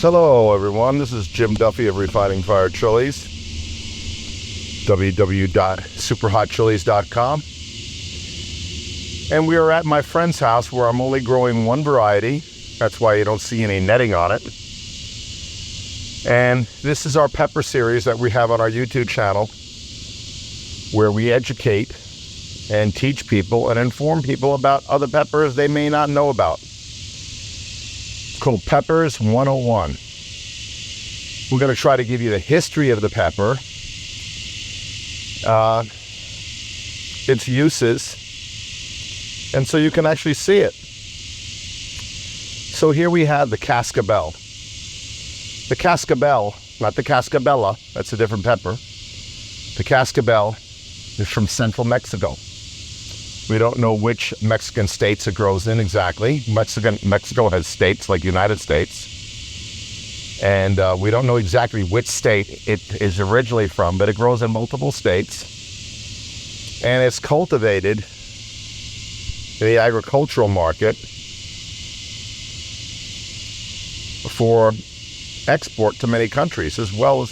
Hello everyone, this is Jim Duffy of Refining Fire Chiles, www.superhotchilies.com, and we are at my friend's house where I'm only growing one variety. That's why you don't see any netting on it. And this is our pepper series that we have on our YouTube channel, where we educate and teach people and inform people about other peppers they may not know about. It's called Peppers 101. We're going to try to give you the history of the pepper, its uses, and so you can actually see it. So here we have the Cascabel. The Cascabel, not the Cascabella, that's a different pepper. The Cascabel is from central Mexico. We don't know which Mexican states it grows in exactly. Mexico has states like United States. And we don't know exactly which state it is originally from, but it grows in multiple states. And it's cultivated in the agricultural market for export to many countries, as well as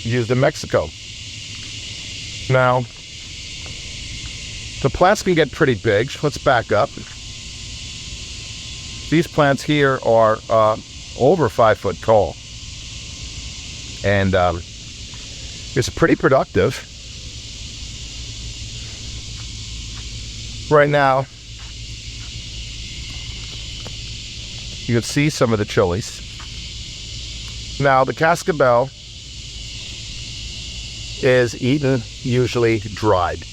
used in Mexico. Now, the plants can get pretty big. Let's back up. These plants here are over 5 foot tall. And it's pretty productive. Right now, you can see some of the chilies. Now, the Cascabel is eaten usually dried.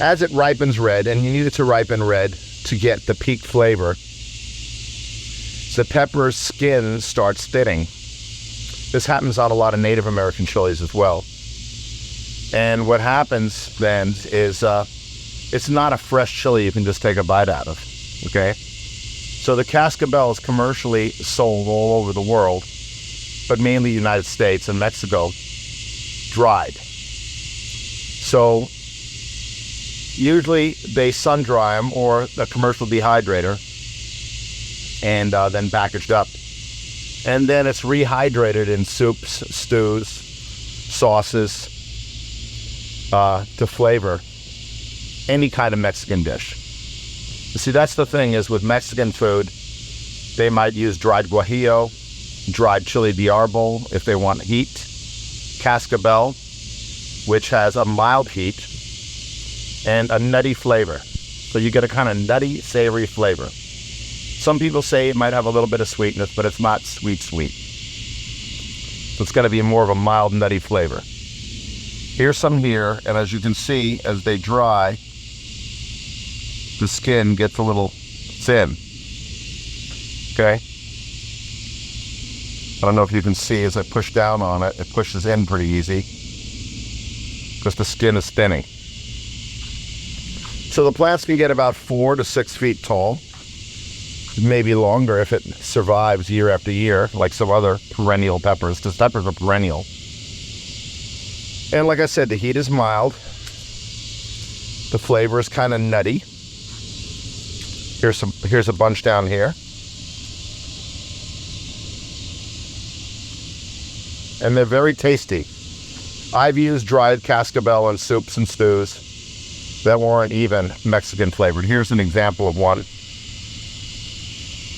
As it ripens red, and you need it to ripen red to get the peak flavor, the pepper's skin starts thinning. This happens on a lot of Native American chilies as well. And what happens then is it's not a fresh chili you can just take a bite out of, okay? So the Cascabel is commercially sold all over the world, but mainly United States and Mexico, dried. So usually they sun dry them or a commercial dehydrator and then packaged up. And then it's rehydrated in soups, stews, sauces to flavor any kind of Mexican dish. You see, that's the thing is with Mexican food, they might use dried guajillo, dried chili de árbol if they want heat, Cascabel, which has a mild heat, and a nutty flavor. So you get a kind of nutty, savory flavor. Some people say it might have a little bit of sweetness, but it's not sweet. So it's going to be more of a mild, nutty flavor. Here's some here, and as you can see, as they dry, the skin gets a little thin. Okay? I don't know if you can see as I push down on it, it pushes in pretty easy because the skin is thinning. So the plants can get about 4 to 6 feet tall. Maybe longer if it survives year after year, like some other perennial peppers, because peppers are perennial. And like I said, the heat is mild. The flavor is kind of nutty. Here's a bunch down here. And they're very tasty. I've used dried Cascabel in soups and stews that weren't even Mexican flavored. Here's an example of one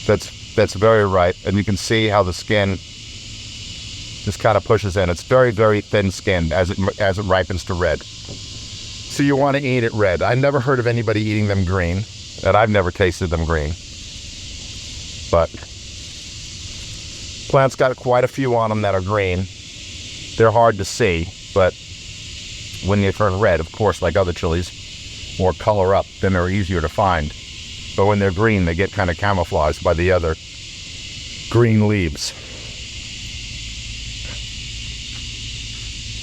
that's very ripe, and you can see how the skin just kind of pushes in. It's very, very thin skinned as it ripens to red. So you want to eat it red. I never heard of anybody eating them green, and I've never tasted them green. But plants got quite a few on them that are green. They're hard to see, but when they turn red, of course, like other chilies, or color up, then they're easier to find. But when they're green, they get kind of camouflaged by the other green leaves.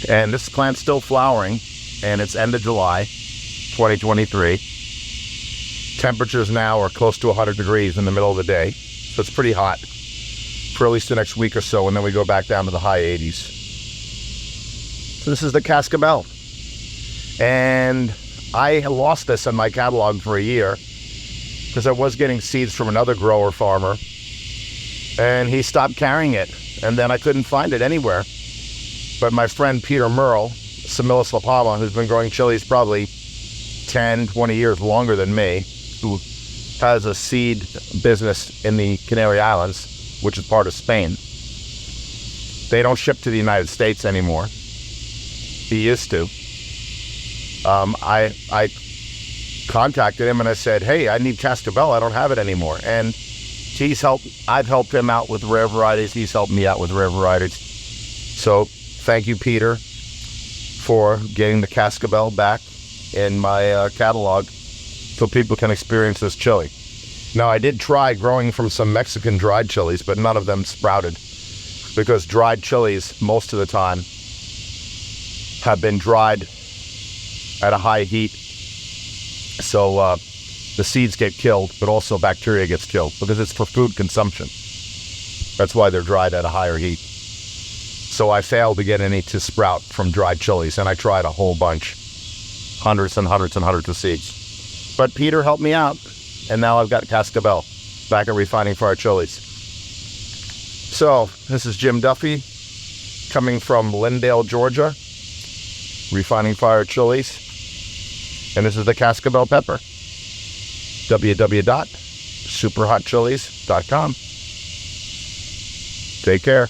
And this plant's still flowering, and it's end of July, 2023. Temperatures now are close to 100 degrees in the middle of the day, so it's pretty hot for at least the next week or so, and then we go back down to the high 80s. So this is the Cascabel. And I lost this in my catalog for a year because I was getting seeds from another grower farmer, and he stopped carrying it. And then I couldn't find it anywhere. But my friend Peter Merle, Similis La Palma, who's been growing chilies probably 10, 20 years longer than me, who has a seed business in the Canary Islands, which is part of Spain. They don't ship to the United States anymore. He used to. I contacted him and I said, hey, I need Cascabel. I don't have it anymore. And I've helped him out with rare varieties. He's helped me out with rare varieties. So thank you, Peter, for getting the Cascabel back in my catalog so people can experience this chili. Now, I did try growing from some Mexican dried chilies, but none of them sprouted because dried chilies, most of the time, have been dried at a high heat. So the seeds get killed, but also bacteria gets killed because it's for food consumption. That's why they're dried at a higher heat. So I failed to get any to sprout from dried chilies, and I tried a whole bunch, hundreds and hundreds and hundreds of seeds. But Peter helped me out, and now I've got Cascabel back at Refining Fire Chilies. So this is Jim Duffy coming from Lindale, Georgia, Refining Fire Chilies, and this is the Cascabel Pepper. www.superhotchilies.com. Take care.